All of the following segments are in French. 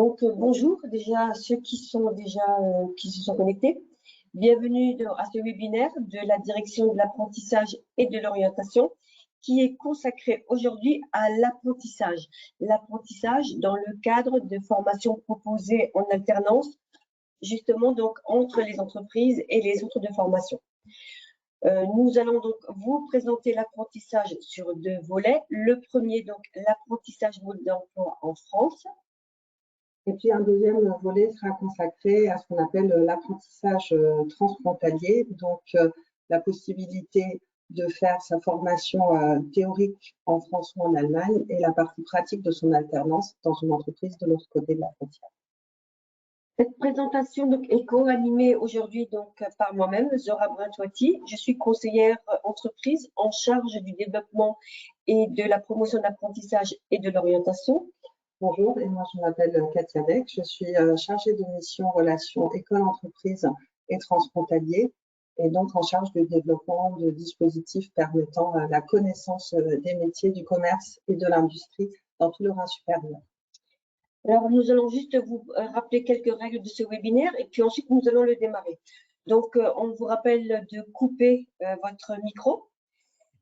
Bonjour déjà à ceux qui se sont connectés. Bienvenue à ce webinaire de la direction de l'apprentissage et de l'orientation qui est consacré aujourd'hui à l'apprentissage. L'apprentissage dans le cadre de formations proposées en alternance, justement donc entre les entreprises et les centres de formation. Nous allons donc vous présenter l'apprentissage sur deux volets. Le premier, donc, l'apprentissage mode d'emploi en France. Et puis un deuxième volet sera consacré à ce qu'on appelle l'apprentissage transfrontalier, donc la possibilité de faire sa formation théorique en France ou en Allemagne et la partie pratique de son alternance dans une entreprise de l'autre côté de la frontière. Cette présentation donc, est co-animée aujourd'hui par moi-même, Zora Brintouati. Je suis conseillère entreprise en charge du développement et de la promotion de l'apprentissage et de l'orientation. Bonjour, et moi je m'appelle Katia Beck, je suis chargée de mission relations école-entreprise et transfrontalier et donc en charge du développement de dispositifs permettant la connaissance des métiers du commerce et de l'industrie dans tout le Rhin supérieur. Alors nous allons juste vous rappeler quelques règles de ce webinaire et puis ensuite nous allons le démarrer. Donc on vous rappelle de couper votre micro,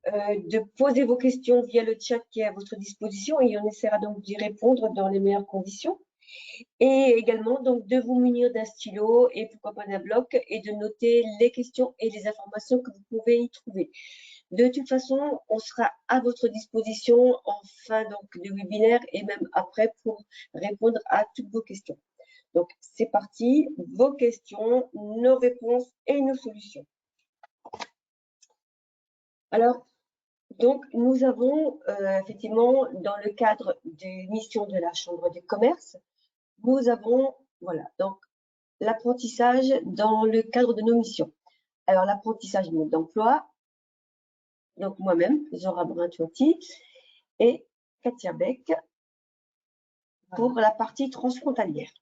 de poser vos questions via le chat qui est à votre disposition et on essaiera donc d'y répondre dans les meilleures conditions. Et également donc de vous munir d'un stylo et pourquoi pas d'un bloc et de noter les questions et les informations que vous pouvez y trouver. De toute façon, on sera à votre disposition en fin de webinaire et même après pour répondre à toutes vos questions. Donc c'est parti, vos questions, nos réponses et nos solutions. Alors, donc, nous avons effectivement, dans le cadre des missions de la Chambre de commerce, nous avons, voilà, donc l'apprentissage dans le cadre de nos missions. Alors, l'apprentissage d'emploi, donc moi-même, Zora Brintouati, et Katia Beck pour la partie transfrontalière.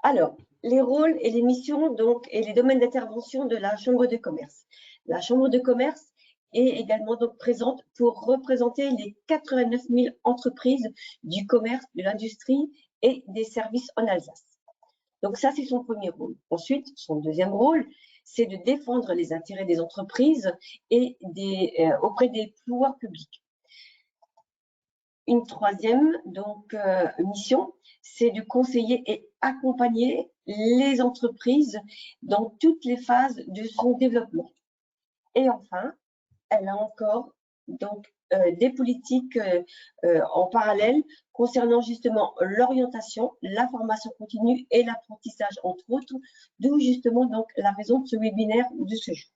Alors, les rôles et les missions donc, et les domaines d'intervention de la Chambre de commerce. La Chambre de commerce est également donc présente pour représenter les 89 000 entreprises du commerce, de l'industrie et des services en Alsace. Donc ça, c'est son premier rôle. Ensuite, son deuxième rôle, c'est de défendre les intérêts des entreprises et auprès des pouvoirs publics. Une troisième mission, c'est de conseiller et accompagner les entreprises dans toutes les phases de son développement. Et enfin, elle a encore des politiques en parallèle concernant justement l'orientation, la formation continue et l'apprentissage, entre autres, d'où justement donc la raison de ce webinaire de ce jour.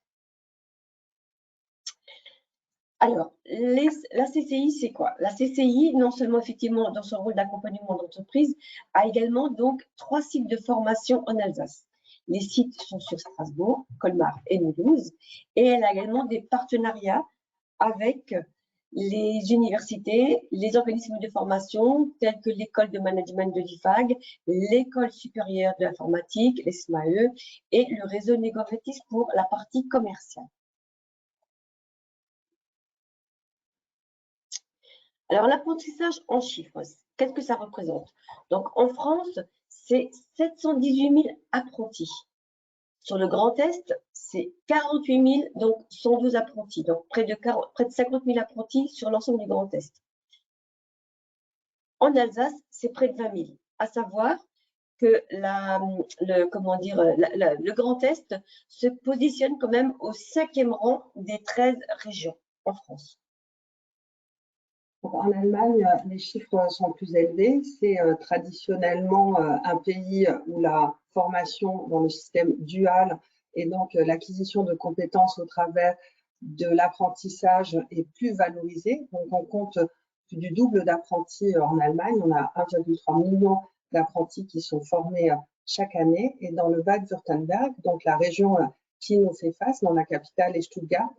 Alors, la CCI, c'est quoi? La CCI, non seulement effectivement dans son rôle d'accompagnement d'entreprise, a également donc 3 sites de formation en Alsace. Les sites sont sur Strasbourg, Colmar et Mulhouse, et elle a également des partenariats avec les universités, les organismes de formation tels que l'école de management de l'IFAG, l'école supérieure de l'informatique, l'ESMAE, et le réseau Négovetis pour la partie commerciale. Alors, l'apprentissage en chiffres, qu'est-ce que ça représente? Donc, en France, c'est 718 000 apprentis. Sur le Grand Est, c'est 48 000, donc 112 apprentis. Donc, près de 50 000 apprentis sur l'ensemble du Grand Est. En Alsace, c'est près de 20 000. À savoir que le Grand Est se positionne quand même au 5e rang des 13 régions en France. En Allemagne, les chiffres sont plus élevés. C'est traditionnellement un pays où la formation dans le système dual et donc l'acquisition de compétences au travers de l'apprentissage est plus valorisée. Donc, on compte plus du double d'apprentis en Allemagne. On a 1,3 million d'apprentis qui sont formés chaque année. Et dans le Bade-Württemberg, donc la région qui nous fait face, dans la capitale et Stuttgart,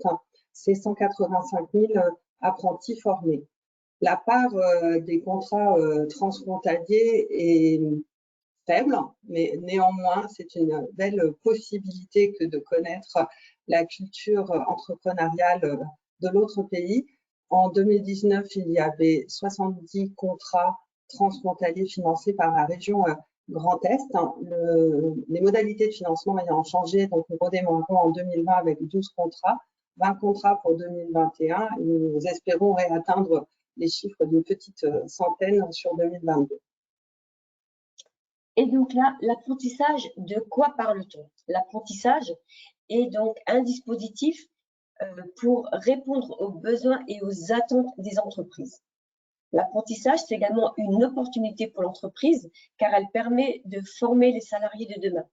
c'est 185 000 apprentis formés. La part des contrats transfrontaliers est faible, mais néanmoins, c'est une belle possibilité que de connaître la culture entrepreneuriale de l'autre pays. En 2019, il y avait 70 contrats transfrontaliers financés par la région Grand Est. Les modalités de financement ayant changé, donc nous redémarrons en 2020 avec 12 contrats, 20 contrats pour 2021 et nous espérons réatteindre les chiffres d'une petite centaine sur 2022. Et donc là, l'apprentissage, de quoi parle-t-on? L'apprentissage est donc un dispositif pour répondre aux besoins et aux attentes des entreprises. L'apprentissage, c'est également une opportunité pour l'entreprise car elle permet de former les salariés de demain.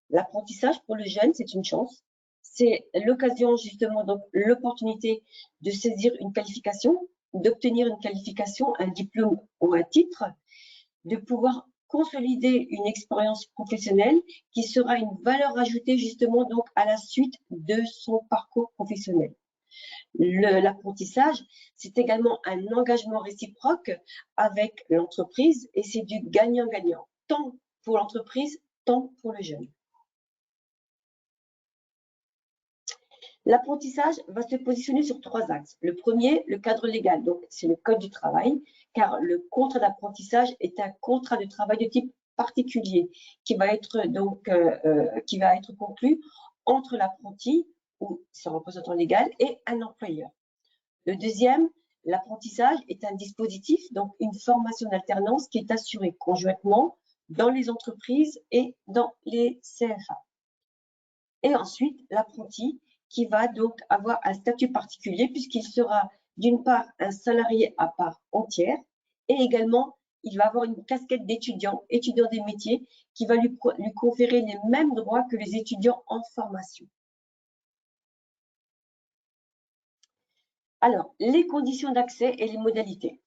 L'apprentissage pour le jeune, c'est une chance. C'est l'occasion, justement, donc l'opportunité de saisir une qualification, d'obtenir une qualification, un diplôme ou un titre, de pouvoir consolider une expérience professionnelle qui sera une valeur ajoutée justement donc à la suite de son parcours professionnel. L'apprentissage, c'est également un engagement réciproque avec l'entreprise et c'est du gagnant-gagnant, tant pour l'entreprise, tant pour le jeune. L'apprentissage va se positionner sur 3 axes. Le premier, le cadre légal, donc c'est le code du travail, car le contrat d'apprentissage est un contrat de travail de type particulier qui va être donc conclu entre l'apprenti ou son représentant légal et un employeur. Le deuxième, l'apprentissage est un dispositif, donc une formation d'alternance qui est assurée conjointement dans les entreprises et dans les CFA. Et ensuite, l'apprenti qui va donc avoir un statut particulier puisqu'il sera d'une part un salarié à part entière et également il va avoir une casquette d'étudiant, étudiant des métiers qui va lui conférer les mêmes droits que les étudiants en formation. Alors, les conditions d'accès et les modalités.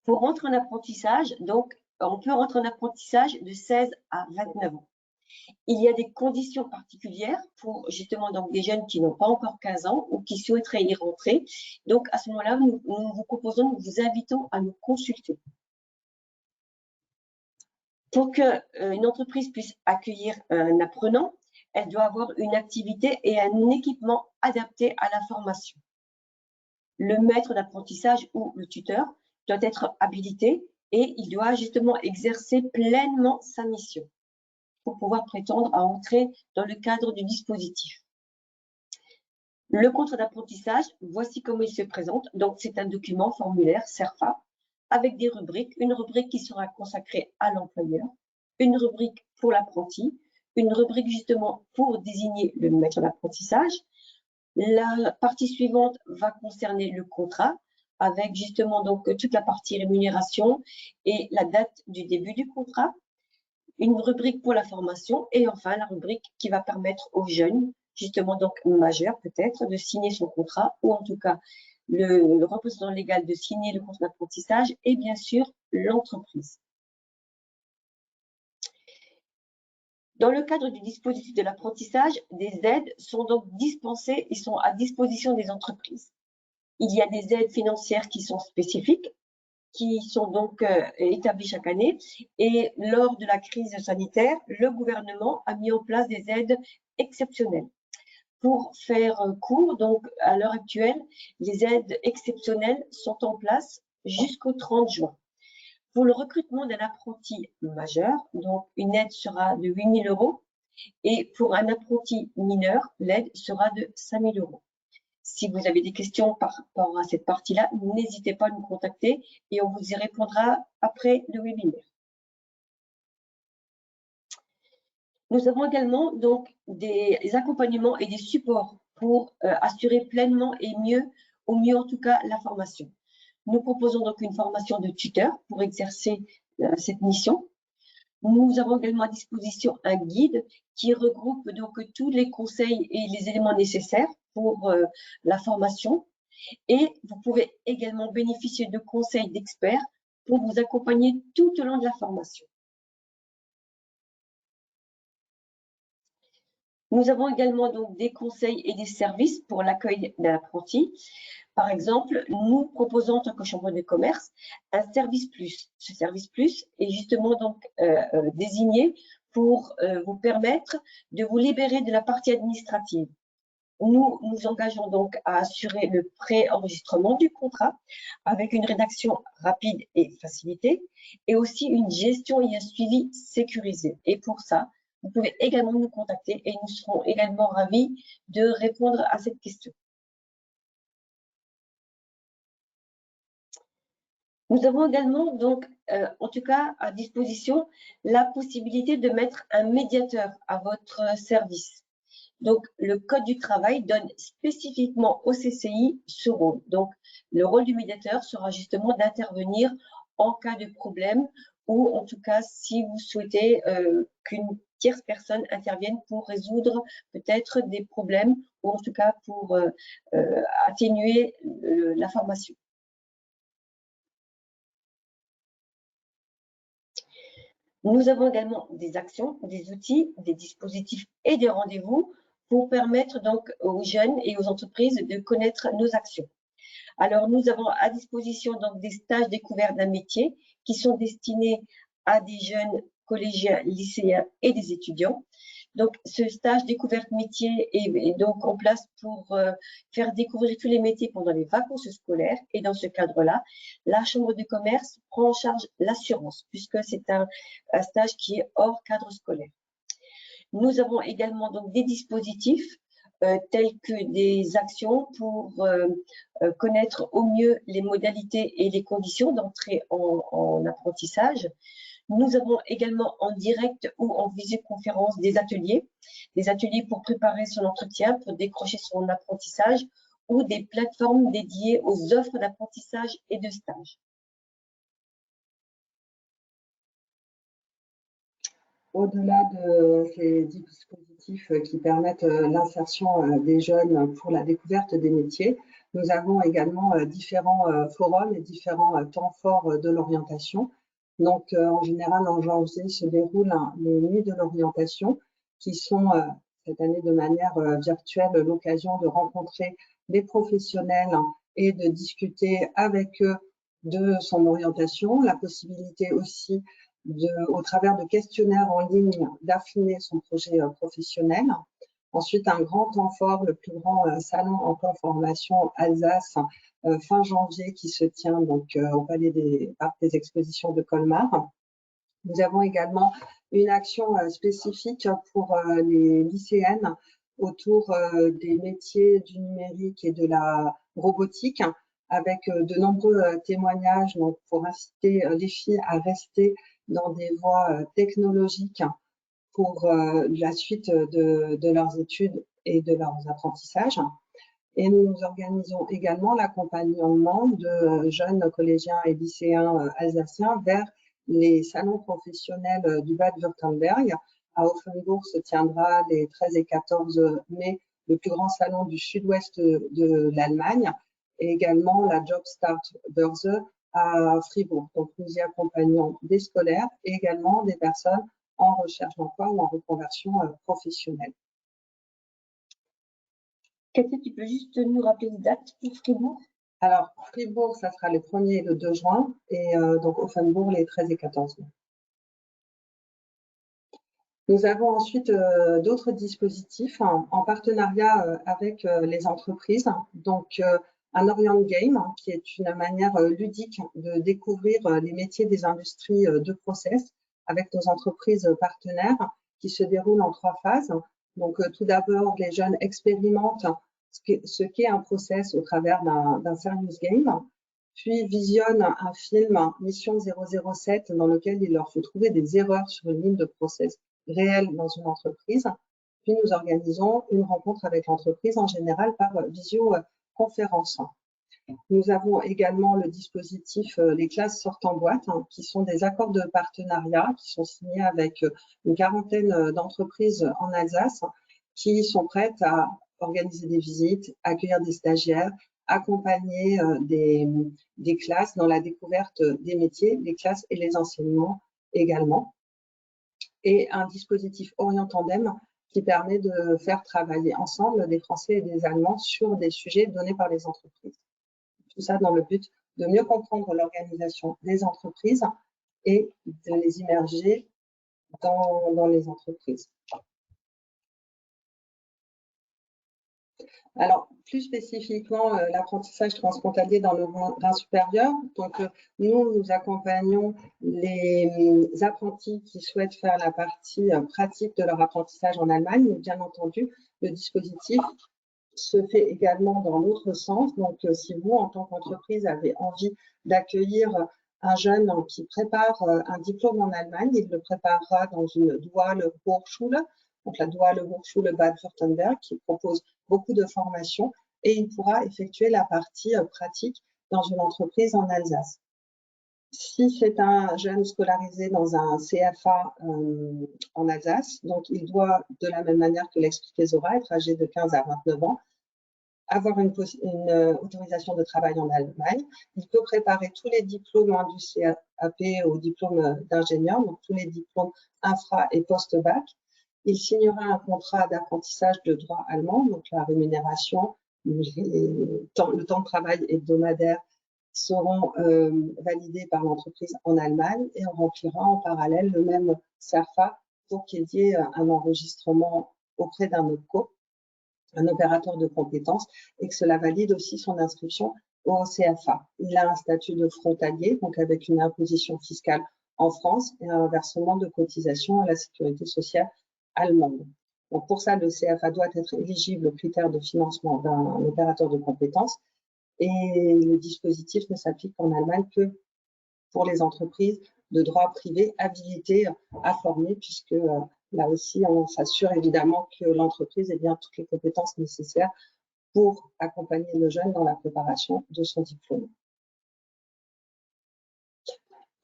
Pour rentrer en apprentissage, donc, on peut rentrer en apprentissage de 16 à 29 ans. Il y a des conditions particulières pour justement donc des jeunes qui n'ont pas encore 15 ans ou qui souhaiteraient y rentrer. Donc, à ce moment-là, nous vous proposons, nous vous invitons à nous consulter. Pour qu'une entreprise puisse accueillir un apprenant, elle doit avoir une activité et un équipement adapté à la formation. Le maître d'apprentissage ou le tuteur doit être habilité et il doit justement exercer pleinement sa mission pour pouvoir prétendre à entrer dans le cadre du dispositif. Le contrat d'apprentissage, voici comment il se présente. Donc, c'est un document formulaire CERFA avec des rubriques. Une rubrique qui sera consacrée à l'employeur, une rubrique pour l'apprenti, une rubrique justement pour désigner le maître d'apprentissage. La partie suivante va concerner le contrat avec justement donc toute la partie rémunération et la date du début du contrat. Une rubrique pour la formation et enfin la rubrique qui va permettre aux jeunes, justement donc majeurs peut-être, de signer son contrat ou en tout cas le représentant légal de signer le contrat d'apprentissage et bien sûr l'entreprise. Dans le cadre du dispositif de l'apprentissage, des aides sont donc dispensées et sont à disposition des entreprises. Il y a des aides financières qui sont spécifiques, qui sont donc établies chaque année. Et lors de la crise sanitaire, le gouvernement a mis en place des aides exceptionnelles. Pour faire court, donc à l'heure actuelle, les aides exceptionnelles sont en place jusqu'au 30 juin. Pour le recrutement d'un apprenti majeur, donc une aide sera de 8 000 € et pour un apprenti mineur, l'aide sera de 5 000 €. Si vous avez des questions par rapport à cette partie-là, n'hésitez pas à nous contacter et on vous y répondra après le webinaire. Nous avons également donc des accompagnements et des supports pour assurer pleinement et au mieux en tout cas, la formation. Nous proposons donc une formation de tuteur pour exercer cette mission. Nous avons également à disposition un guide qui regroupe donc tous les conseils et les éléments nécessaires pour la formation. Et vous pouvez également bénéficier de conseils d'experts pour vous accompagner tout au long de la formation. Nous avons également donc des conseils et des services pour l'accueil d'un apprenti. Par exemple, nous proposons en tant que chambre de commerce un service plus. Ce service plus est justement donc désigné pour vous permettre de vous libérer de la partie administrative. nous nous engageons donc à assurer le pré-enregistrement du contrat avec une rédaction rapide et facilitée et aussi une gestion et un suivi sécurisé. Et pour ça, vous pouvez également nous contacter et nous serons également ravis de répondre à cette question. Nous avons également donc, en tout cas, à disposition la possibilité de mettre un médiateur à votre service. Donc, le Code du travail donne spécifiquement au CCI ce rôle. Donc, le rôle du médiateur sera justement d'intervenir en cas de problème ou en tout cas si vous souhaitez qu'une tierce personne intervienne pour résoudre peut-être des problèmes ou en tout cas pour atténuer l'information. Nous avons également des actions, des outils, des dispositifs et des rendez-vous pour permettre donc aux jeunes et aux entreprises de connaître nos actions. Alors, nous avons à disposition donc des stages découverts d'un métier qui sont destinés à des jeunes collégiens, lycéens et des étudiants. Donc, ce stage découverte métier est donc en place pour faire découvrir tous les métiers pendant les vacances scolaires. Et dans ce cadre-là, la Chambre de commerce prend en charge l'assurance, puisque c'est un stage qui est hors cadre scolaire. Nous avons également donc des dispositifs tels que des actions pour connaître au mieux les modalités et les conditions d'entrée en apprentissage. Nous avons également en direct ou en visioconférence des ateliers pour préparer son entretien, pour décrocher son apprentissage ou des plateformes dédiées aux offres d'apprentissage et de stage. Au-delà de ces dispositifs qui permettent l'insertion des jeunes pour la découverte des métiers, nous avons également différents forums et différents temps forts de l'orientation. Donc, en général, en janvier se déroulent les nuits de l'orientation qui sont cette année de manière virtuelle l'occasion de rencontrer des professionnels et de discuter avec eux de son orientation, la possibilité aussi au travers de questionnaires en ligne, d'affiner son projet professionnel. Ensuite, un grand temps fort, le plus grand salon emploi formation Alsace, fin janvier, qui se tient donc au Palais des Arts des Expositions de Colmar. Nous avons également une action spécifique pour les lycéennes autour des métiers du numérique et de la robotique, avec de nombreux témoignages donc, pour inciter les filles à rester dans des voies technologiques pour la suite de leurs études et de leurs apprentissages. Et nous organisons également l'accompagnement de jeunes collégiens et lycéens alsaciens vers les salons professionnels du Bade-Württemberg. À Offenbourg se tiendra les 13 et 14 mai le plus grand salon du sud-ouest de l'Allemagne et également la Job Start Börse à Fribourg. Donc, nous y accompagnons des scolaires et également des personnes en recherche d'emploi ou en reconversion professionnelle. Cathy, tu peux juste nous rappeler les dates pour Fribourg? Alors, Fribourg, ça sera le 1er et le 2 juin, et donc Offenbourg, les 13 et 14 mai. Nous avons ensuite d'autres dispositifs en partenariat avec les entreprises. Donc, un Orient Game, qui est une manière ludique de découvrir les métiers des industries de process avec nos entreprises partenaires qui se déroulent en 3 phases. Donc, tout d'abord, les jeunes expérimentent ce qu'est un process au travers d'un serious game, puis visionnent un film Mission 007 dans lequel il leur faut trouver des erreurs sur une ligne de process réelle dans une entreprise. Puis nous organisons une rencontre avec l'entreprise en général par visioconférence. Nous avons également le dispositif les classes sortent en boîte, qui sont des accords de partenariat qui sont signés avec une quarantaine d'entreprises en Alsace qui sont prêtes à organiser des visites, accueillir des stagiaires, accompagner des classes dans la découverte des métiers, des classes et les enseignements également. Et un dispositif Orient Tandem qui permet de faire travailler ensemble des Français et des Allemands sur des sujets donnés par les entreprises. Tout ça dans le but de mieux comprendre l'organisation des entreprises et de les immerger dans les entreprises. Alors, plus spécifiquement, l'apprentissage transfrontalier dans le Rhin supérieur. Donc, nous accompagnons les apprentis qui souhaitent faire la partie pratique de leur apprentissage en Allemagne. Mais bien entendu, le dispositif se fait également dans l'autre sens. Donc, si vous, en tant qu'entreprise, avez envie d'accueillir un jeune qui prépare un diplôme en Allemagne, il le préparera dans une Duale Hochschule, donc la Duale Hochschule Bad-Württemberg, qui propose beaucoup de formations, et il pourra effectuer la partie pratique dans une entreprise en Alsace. Si c'est un jeune scolarisé dans un CFA en Alsace, donc il doit, de la même manière que l'expliquait Zora, être âgé de 15 à 29 ans, avoir une autorisation de travail en Allemagne. Il peut préparer tous les diplômes du CAP au diplôme d'ingénieur, donc tous les diplômes infra et post-bac. Il signera un contrat d'apprentissage de droit allemand, donc la rémunération, le temps de travail hebdomadaire seront validés par l'entreprise en Allemagne et on remplira en parallèle le même CERFA pour qu'il y ait un enregistrement auprès d'un OPCO, un opérateur de compétences, et que cela valide aussi son inscription au CFA. Il a un statut de frontalier, donc avec une imposition fiscale en France et un versement de cotisation à la sécurité sociale allemande. Donc pour ça, le CFA doit être éligible aux critères de financement d'un opérateur de compétences et le dispositif ne s'applique en Allemagne que pour les entreprises de droit privé habilitées à former, puisque là aussi, on s'assure évidemment que l'entreprise ait bien toutes les compétences nécessaires pour accompagner le jeune dans la préparation de son diplôme.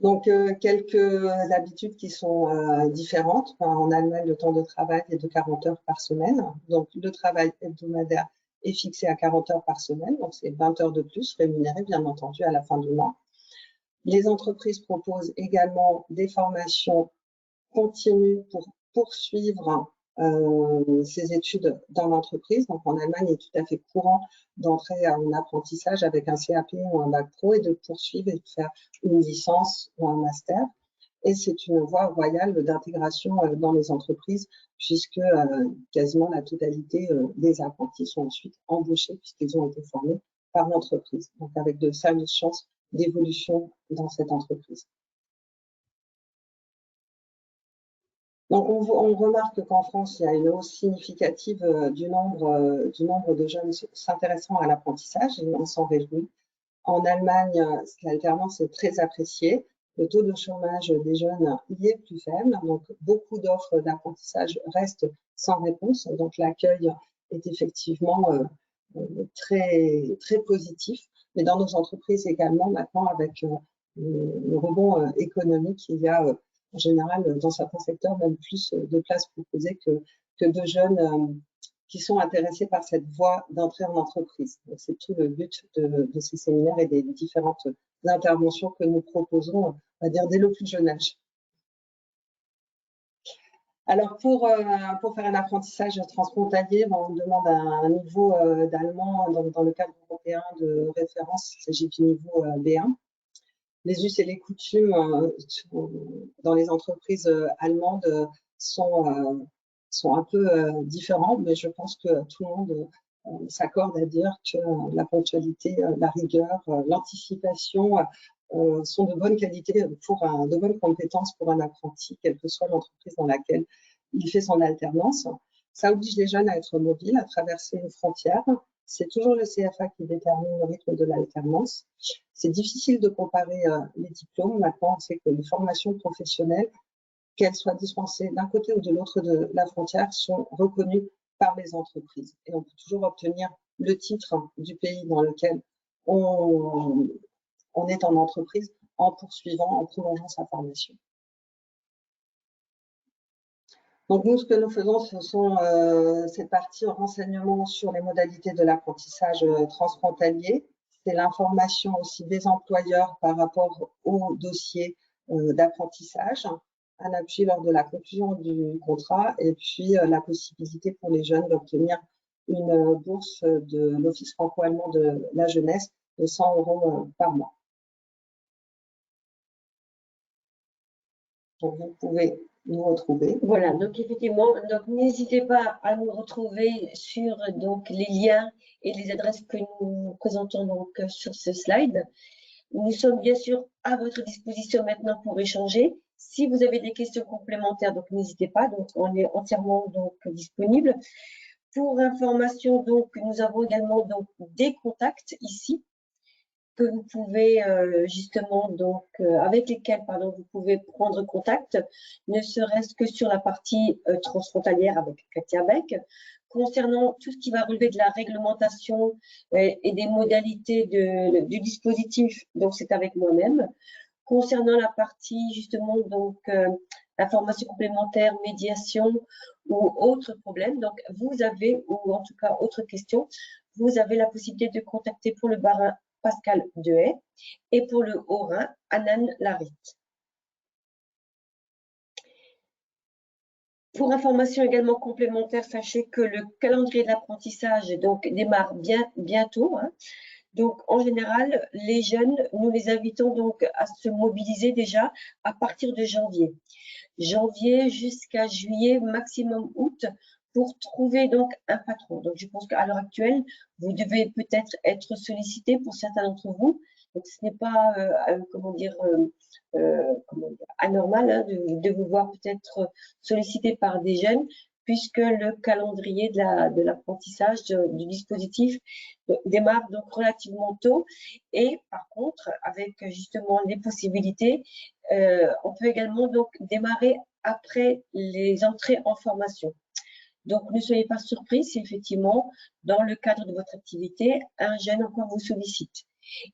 Donc, quelques habitudes qui sont différentes. En Allemagne, le temps de travail est de 40 heures par semaine. Donc, le travail hebdomadaire est fixé à 40 heures par semaine. Donc, c'est 20 heures de plus, rémunérées, bien entendu, à la fin du mois. Les entreprises proposent également des formations continues pour poursuivre ses études dans l'entreprise. Donc, en Allemagne, il est tout à fait courant d'entrer en apprentissage avec un CAP ou un bac pro et de poursuivre et de faire une licence ou un master. Et c'est une voie royale d'intégration dans les entreprises puisque quasiment la totalité des apprentis sont ensuite embauchés puisqu'ils ont été formés par l'entreprise. Donc, avec de sérieuses chances d'évolution dans cette entreprise. Donc, on remarque qu'en France, il y a une hausse significative du nombre de jeunes s'intéressant à l'apprentissage et on s'en réjouit. En Allemagne, l'alternance est très appréciée. Le taux de chômage des jeunes y est plus faible. Donc, beaucoup d'offres d'apprentissage restent sans réponse. Donc, l'accueil est effectivement très, très positif. Mais dans nos entreprises également, maintenant, avec le rebond économique, il y a en général, dans certains secteurs, même plus de places proposées que de jeunes qui sont intéressés par cette voie d'entrée en entreprise. C'est tout le but de ces séminaires et des différentes interventions que nous proposons, on va dire, dès le plus jeune âge. Alors, pour faire un apprentissage transfrontalier, on demande un niveau d'allemand dans le cadre européen de référence, il s'agit du niveau B1. Les us et les coutumes dans les entreprises allemandes sont un peu différents, mais je pense que tout le monde s'accorde à dire que la ponctualité, la rigueur, l'anticipation sont de bonne qualité, de bonnes compétences pour un apprenti, quelle que soit l'entreprise dans laquelle il fait son alternance. Ça oblige les jeunes à être mobiles, à traverser une frontière. C'est toujours le CFA qui détermine le rythme de l'alternance. C'est difficile de comparer les diplômes. Maintenant, on sait que les formations professionnelles, qu'elles soient dispensées d'un côté ou de l'autre de la frontière, sont reconnues par les entreprises. Et on peut toujours obtenir le titre du pays dans lequel on est en entreprise en poursuivant, en prolongeant sa formation. Donc, nous, ce que nous faisons, ce sont cette partie renseignements sur les modalités de l'apprentissage transfrontalier. C'est l'information aussi des employeurs par rapport au dossier d'apprentissage, un appui lors de la conclusion du contrat et puis la possibilité pour les jeunes d'obtenir une bourse de l'Office franco-allemand de la jeunesse de 100 € par mois. Donc, vous pouvez nous retrouver. Voilà, donc effectivement, donc n'hésitez pas à nous retrouver sur donc les liens et les adresses que nous présentons donc sur ce slide. Nous sommes bien sûr à votre disposition maintenant pour échanger. Si vous avez des questions complémentaires, donc n'hésitez pas, donc on est entièrement donc disponible. Pour information, donc nous avons également donc des contacts ici que vous pouvez justement donc avec lesquels pardon vous pouvez prendre contact, ne serait-ce que sur la partie transfrontalière avec Katia Beck. Concernant tout ce qui va relever de la réglementation et des modalités du dispositif, donc c'est avec moi-même. Concernant la partie justement donc information complémentaire, médiation ou autres problèmes, donc vous avez, ou en tout cas autres questions, vous avez la possibilité de contacter pour le Bas-Rhin Pascal Dehaye et pour le Haut-Rhin Anan Larit. Pour information également complémentaire, sachez que le calendrier de l'apprentissage donc démarre bientôt. Hein. Donc, en général, les jeunes, nous les invitons donc à se mobiliser déjà à partir de janvier. Janvier jusqu'à juillet, maximum août, pour trouver donc un patron. Donc, je pense qu'à l'heure actuelle, vous devez peut-être être sollicité pour certains d'entre vous. Donc, ce n'est pas, comment dire, anormal hein, de vous voir peut-être sollicité par des jeunes, puisque le calendrier de l'apprentissage du dispositif démarre donc relativement tôt. Et par contre, avec justement les possibilités, on peut également donc démarrer après les entrées en formation. Donc, ne soyez pas surpris si effectivement, dans le cadre de votre activité, un jeune encore vous sollicite.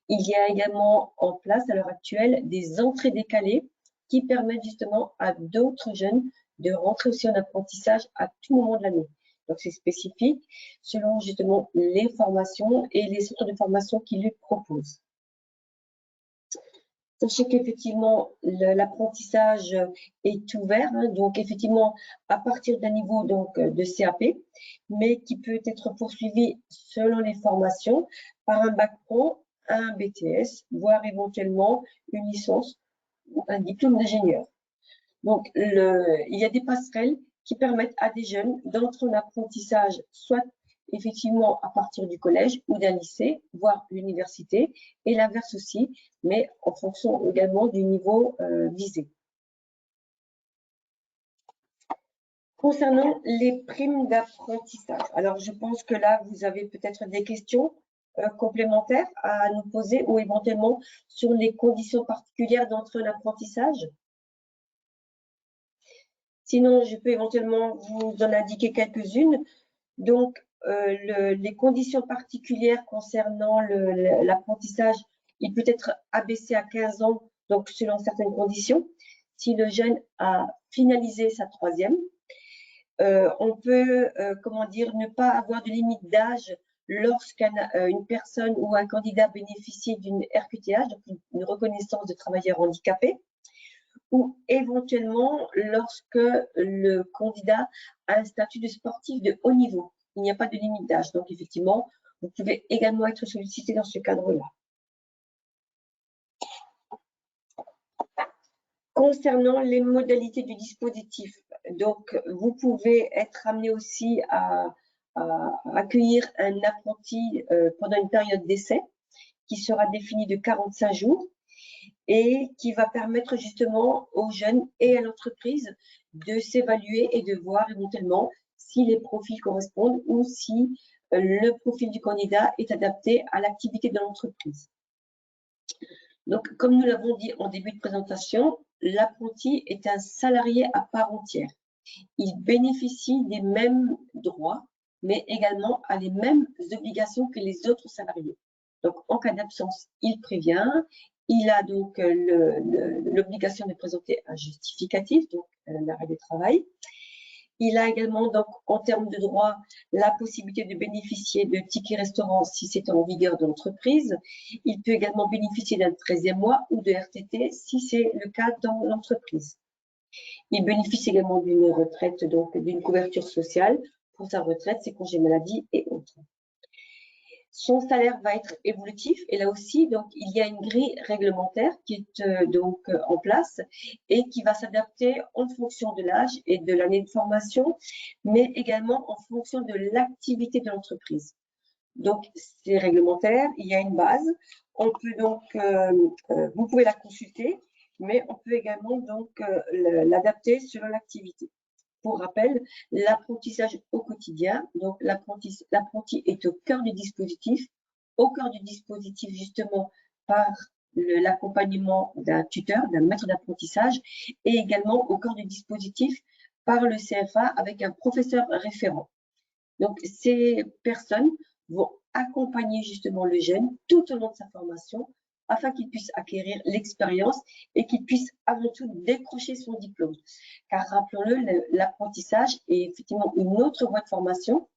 Il y a également en place à l'heure actuelle des entrées décalées qui permettent justement à d'autres jeunes de rentrer aussi en apprentissage à tout moment de l'année. Donc, c'est spécifique selon justement les formations et les centres de formation qui lui proposent. Sachez qu'effectivement, l'apprentissage est ouvert, hein, donc effectivement, à partir d'un niveau donc, de CAP, mais qui peut être poursuivi selon les formations par un bac pro, un BTS, voire éventuellement une licence ou un diplôme d'ingénieur. Donc, il y a des passerelles qui permettent à des jeunes d'entrer en apprentissage, soit effectivement à partir du collège ou d'un lycée, voire l'université, et l'inverse aussi, mais en fonction également du niveau visé. Concernant les primes d'apprentissage, alors je pense que là, vous avez peut-être des questions complémentaires à nous poser ou éventuellement sur les conditions particulières d'entrée en apprentissage. Sinon, je peux éventuellement vous en indiquer quelques-unes. Donc, les conditions particulières concernant l'apprentissage, il peut être abaissé à 15 ans, donc selon certaines conditions. Si le jeune a finalisé sa troisième, on peut, comment dire, ne pas avoir de limite d'âge lorsqu'une personne ou un candidat bénéficie d'une RQTH, donc une reconnaissance de travailleur handicapé, ou éventuellement lorsque le candidat a un statut de sportif de haut niveau. Il n'y a pas de limite d'âge. Donc, effectivement, vous pouvez également être sollicité dans ce cadre-là. Concernant les modalités du dispositif, donc, vous pouvez être amené aussi à accueillir un apprenti pendant une période d'essai qui sera définie de 45 jours et qui va permettre justement aux jeunes et à l'entreprise de s'évaluer et de voir éventuellement si les profils correspondent ou si le profil du candidat est adapté à l'activité de l'entreprise. Donc, comme nous l'avons dit en début de présentation, l'apprenti est un salarié à part entière. Il bénéficie des mêmes droits, mais également a les mêmes obligations que les autres salariés. Donc, en cas d'absence, il prévient. Il a donc l'obligation de présenter un justificatif, donc un arrêt de travail. Il a également, donc, en termes de droit, la possibilité de bénéficier de tickets restaurants si c'est en vigueur de l'entreprise. Il peut également bénéficier d'un 13e mois ou de RTT si c'est le cas dans l'entreprise. Il bénéficie également d'une retraite, donc d'une couverture sociale pour sa retraite, ses congés maladie et autres. son salaire va être évolutif et là aussi, donc, il y a une grille réglementaire qui est en place et qui va s'adapter en fonction de l'âge et de l'année de formation, mais également en fonction de l'activité de l'entreprise. Donc, c'est réglementaire, il y a une base. On peut donc, vous pouvez la consulter, mais on peut également donc l'adapter selon l'activité. Pour rappel, l'apprentissage au quotidien, donc l'apprenti est au cœur du dispositif justement par l'accompagnement d'un tuteur, d'un maître d'apprentissage, et également au cœur du dispositif par le CFA avec un professeur référent. Donc, ces personnes vont accompagner justement le jeune tout au long de sa formation afin qu'il puisse acquérir l'expérience et qu'il puisse avant tout décrocher son diplôme. Car rappelons-le, l'apprentissage est effectivement une autre voie de formation,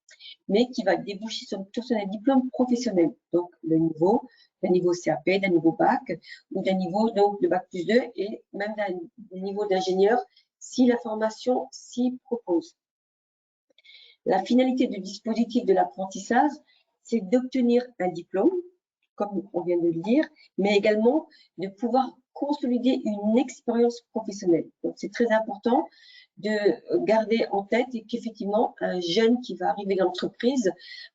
mais qui va déboucher sur un diplôme professionnel. Donc, d'un niveau CAP, d'un niveau bac ou d'un niveau donc, de bac plus 2 et même d'un niveau d'ingénieur si la formation s'y propose. La finalité du dispositif de l'apprentissage, c'est d'obtenir un diplôme, comme on vient de le dire, mais également de pouvoir consolider une expérience professionnelle. Donc, c'est très important de garder en tête qu'effectivement, un jeune qui va arriver dans l'entreprise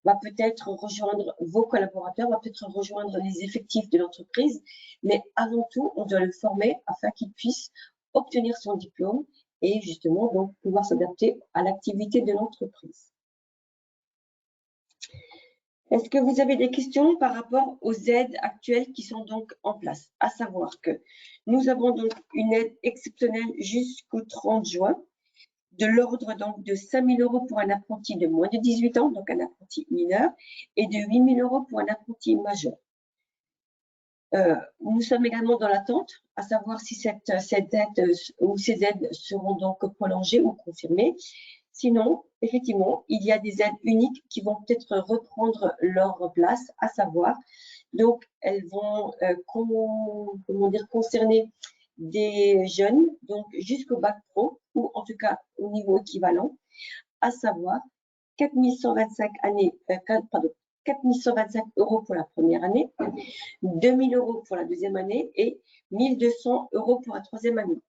va peut-être rejoindre vos collaborateurs, va peut-être rejoindre les effectifs de l'entreprise, mais avant tout, on doit le former afin qu'il puisse obtenir son diplôme et justement donc pouvoir s'adapter à l'activité de l'entreprise. Est-ce que vous avez des questions par rapport aux aides actuelles qui sont donc en place? À savoir que nous avons donc une aide exceptionnelle jusqu'au 30 juin de l'ordre donc de 5 000 € pour un apprenti de moins de 18 ans, donc un apprenti mineur, et de 8 000 € pour un apprenti majeur. Nous sommes également dans l'attente, à savoir si cette aide ou ces aides seront donc prolongées ou confirmées. Sinon, effectivement, il y a des aides uniques qui vont peut-être reprendre leur place, à savoir, donc elles vont concerner des jeunes, donc jusqu'au bac pro, ou en tout cas au niveau équivalent, à savoir 4 125 € pour la première année, 2 000 € pour la deuxième année et 1 200 € pour la troisième année.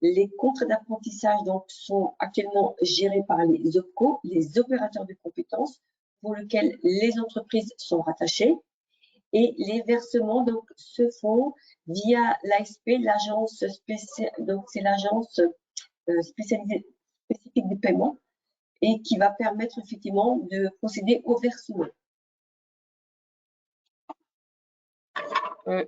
Les contrats d'apprentissage donc sont actuellement gérés par les OPCO, les opérateurs de compétences, pour lesquels les entreprises sont rattachées. Et les versements donc se font via l'ASP, l'agence donc c'est l'agence spécialisée spécifique du paiement et qui va permettre effectivement de procéder au versement.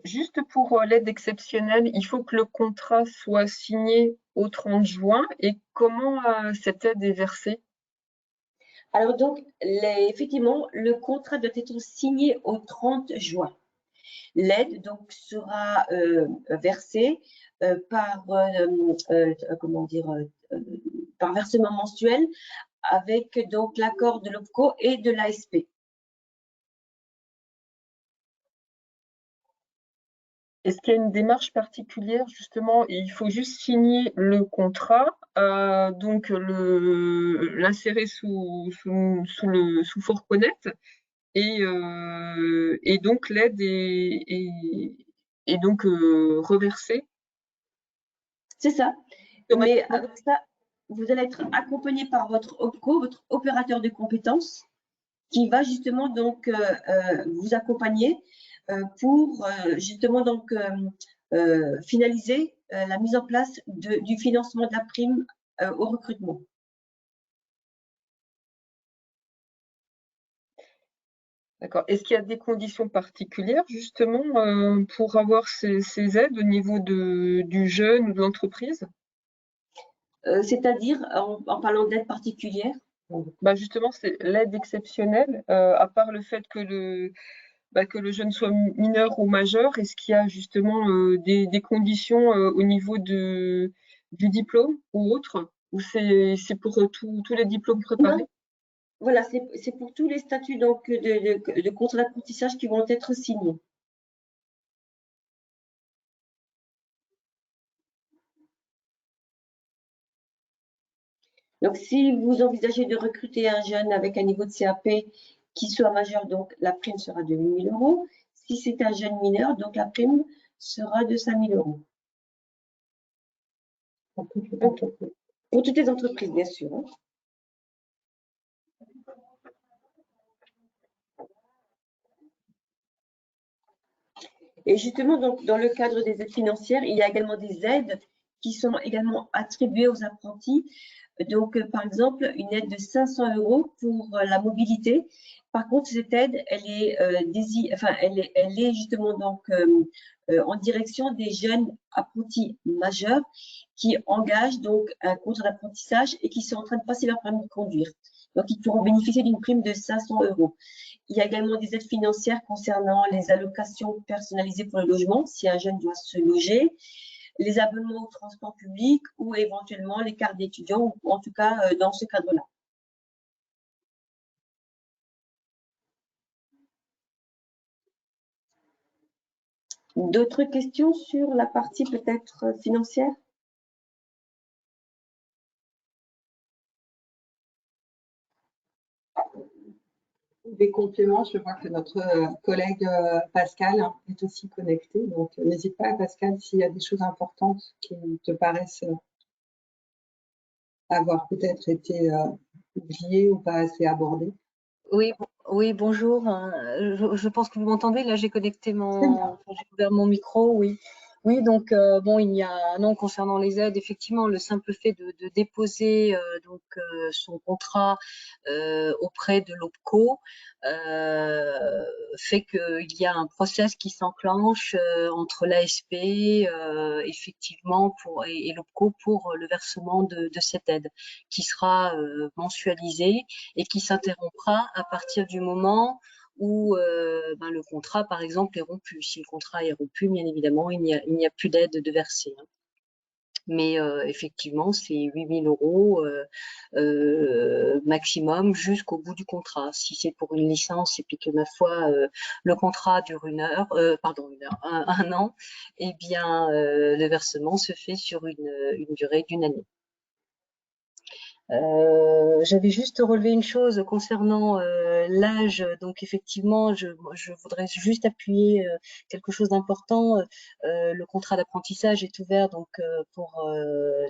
Juste pour l'aide exceptionnelle, il faut que le contrat soit signé au 30 juin. Et comment cette aide est versée? Alors donc, effectivement, le contrat doit être signé au 30 juin. L'aide donc sera versée par versement mensuel avec donc l'accord de l'OPCO et de l'ASP. Est-ce qu'il y a une démarche particulière justement? Il faut juste signer le contrat, donc l'insérer sous Forconet et donc l'aide est donc reversée. C'est ça. Mais avec ça, vous allez être accompagné par votre OPCO, votre opérateur de compétences, qui va justement donc vous accompagner pour justement donc finaliser la mise en place du financement de la prime au recrutement. D'accord. Est-ce qu'il y a des conditions particulières justement pour avoir ces aides au niveau du jeune ou de l'entreprise? C'est-à-dire en parlant d'aide particulière? Bah justement, c'est l'aide exceptionnelle, à part le fait que le jeune soit mineur ou majeur, est-ce qu'il y a justement des conditions au niveau du diplôme ou autre? Ou c'est pour tous les diplômes préparés? Non, voilà, c'est pour tous les statuts donc, de contrat d'apprentissage qui vont être signés. Donc, si vous envisagez de recruter un jeune avec un niveau de CAP qui soit majeur, donc la prime sera de 8 000 euros. Si c'est un jeune mineur, donc la prime sera de 5 000 euros. Pour toutes les entreprises, bien sûr. Hein. Et justement, donc, dans le cadre des aides financières, il y a également des aides qui sont également attribuées aux apprentis. Donc, par exemple, une aide de 500 euros pour la mobilité. Par contre, cette aide, elle est, elle est justement donc, en direction des jeunes apprentis majeurs qui engagent donc un contrat d'apprentissage et qui sont en train de passer leur permis de conduire. Donc, ils pourront bénéficier d'une prime de 500 euros. Il y a également des aides financières concernant les allocations personnalisées pour le logement, si un jeune doit se loger, les abonnements au transport public ou éventuellement les cartes d'étudiants, ou en tout cas dans ce cadre-là. D'autres questions sur la partie peut-être financière? Des compléments, je vois que notre collègue Pascal est aussi connecté, donc n'hésite pas, Pascal, s'il y a des choses importantes qui te paraissent avoir peut-être été oubliées ou pas assez abordées. Oui, oui, bonjour. Je pense que vous m'entendez. Là, j'ai connecté j'ai ouvert mon micro, oui. Oui, donc bon, il y a non concernant les aides, effectivement, le simple fait de déposer son contrat auprès de l'OPCO fait qu'il y a un process qui s'enclenche entre l'ASP effectivement et l'OPCO pour le versement de cette aide qui sera mensualisée et qui s'interrompra à partir du moment où le contrat, par exemple, est rompu. Si le contrat est rompu, bien évidemment, il n'y a plus d'aide de verser. Hein. Mais effectivement, c'est 8 000 euros maximum jusqu'au bout du contrat. Si c'est pour une licence et puis que, ma foi, le contrat dure un an, eh bien, le versement se fait sur une durée d'une année. J'avais juste relevé une chose concernant l'âge. Donc effectivement, je voudrais juste appuyer quelque chose d'important. Le contrat d'apprentissage est ouvert donc pour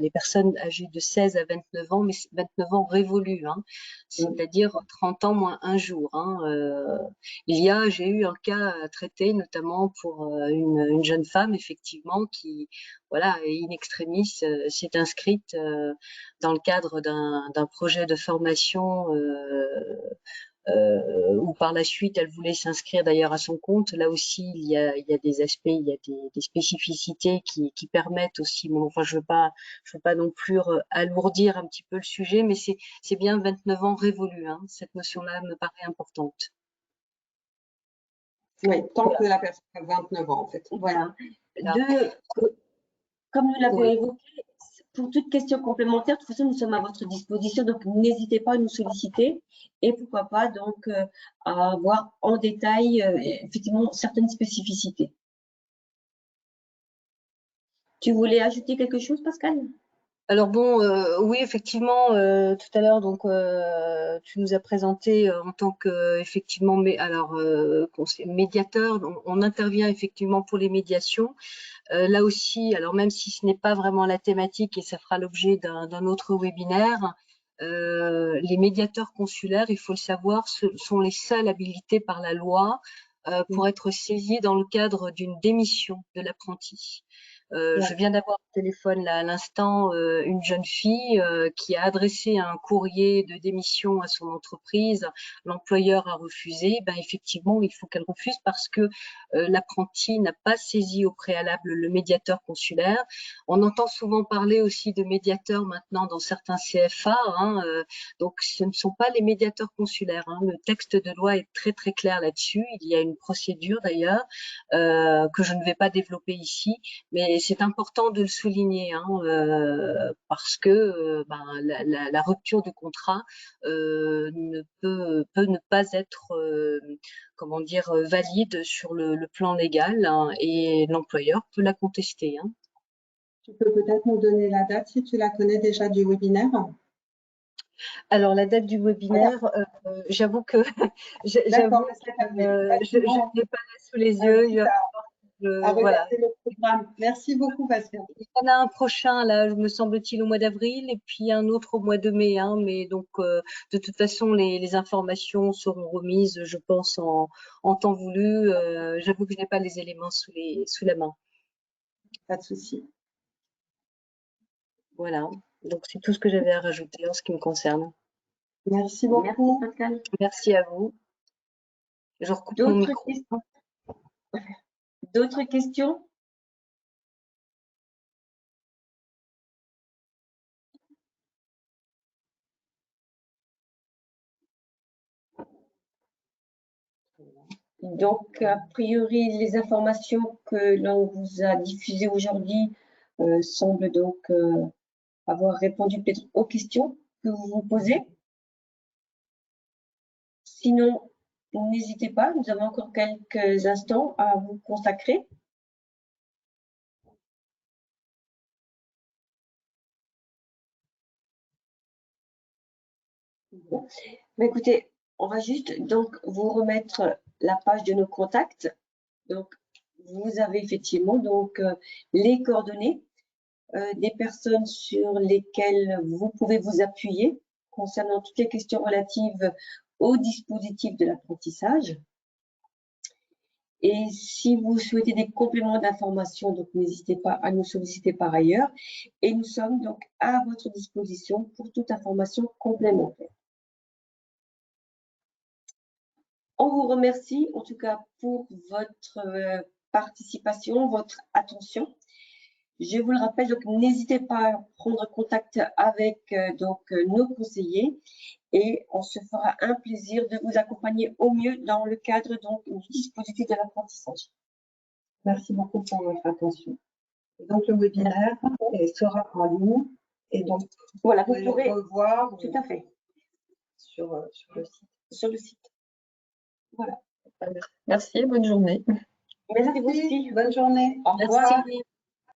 les personnes âgées de 16 à 29 ans, mais 29 ans révolus, hein, c'est-à-dire 30 ans moins un jour. Hein. J'ai eu un cas à traiter, notamment pour une jeune femme, effectivement, qui, voilà, in extremis, s'est inscrite dans le cadre d'un projet de formation où par la suite elle voulait s'inscrire d'ailleurs à son compte. Là aussi, il y a des aspects, il y a des spécificités qui permettent aussi. Bon, enfin, je veux pas non plus alourdir un petit peu le sujet, mais c'est bien 29 ans révolus. Hein. Cette notion-là me paraît importante. Oui, tant que la personne a 29 ans, en fait. Voilà. Comme nous l'avons évoqué, pour toute question complémentaire, de toute façon, nous sommes à votre disposition, donc n'hésitez pas à nous solliciter et pourquoi pas donc à voir en détail effectivement certaines spécificités. Tu voulais ajouter quelque chose, Pascal? Alors bon, oui, effectivement, tout à l'heure, donc tu nous as présenté en tant que effectivement, médiateur. On intervient effectivement pour les médiations. Là aussi, alors même si ce n'est pas vraiment la thématique et ça fera l'objet d'un autre webinaire, les médiateurs consulaires, il faut le savoir, sont les seuls habilités par la loi pour être saisis dans le cadre d'une démission de l'apprenti. Je viens d'avoir au téléphone là à l'instant une jeune fille qui a adressé un courrier de démission à son entreprise. L'employeur a refusé. Ben effectivement, il faut qu'elle refuse parce que l'apprenti n'a pas saisi au préalable le médiateur consulaire. On entend souvent parler aussi de médiateurs maintenant dans certains CFA. Hein, donc, ce ne sont pas les médiateurs consulaires. Hein. Le texte de loi est très très clair là-dessus. Il y a une procédure d'ailleurs que je ne vais pas développer ici, mais c'est important de le souligner hein, parce que la rupture du contrat peut ne pas être comment dire valide sur le plan légal hein, et l'employeur peut la contester. Hein. Tu peux peut-être nous donner la date si tu la connais déjà du webinaire? Alors, la date du webinaire, j'avoue que je D'accord, n'ai pas là sous les yeux. À Voilà. regarder le programme. Merci beaucoup, Pascal. Il y en a un prochain, là, me semble-t-il, au mois d'avril, et puis un autre au mois de mai. Hein, mais donc, de toute façon, les informations seront remises, je pense, en temps voulu. J'avoue que je n'ai pas les éléments sous la main. Pas de souci. Voilà. Donc, c'est tout ce que j'avais à rajouter en ce qui me concerne. Merci beaucoup. Merci, Pascal. Merci à vous. Je recoupe mon micro. D'autres questions? Donc, a priori, les informations que l'on vous a diffusées aujourd'hui semblent donc avoir répondu peut-être aux questions que vous vous posez. Sinon, n'hésitez pas, nous avons encore quelques instants à vous consacrer. Bon. Mais écoutez, on va juste donc vous remettre la page de nos contacts. Donc, vous avez effectivement donc les coordonnées des personnes sur lesquelles vous pouvez vous appuyer concernant toutes les questions relatives au dispositif de l'apprentissage. Et si vous souhaitez des compléments d'information, donc n'hésitez pas à nous solliciter par ailleurs. Et nous sommes donc à votre disposition pour toute information complémentaire. On vous remercie en tout cas pour votre participation, votre attention. Je vous le rappelle, donc n'hésitez pas à prendre contact avec nos conseillers et on se fera un plaisir de vous accompagner au mieux dans le cadre donc du dispositif de l'apprentissage. Merci beaucoup pour votre attention. Et donc, le webinaire sera en ligne et donc voilà, vous pourrez pourrez revoir tout à fait sur le site. Sur le site. Voilà. Merci et bonne journée. Merci vous aussi. Bonne journée. Au revoir. Merci.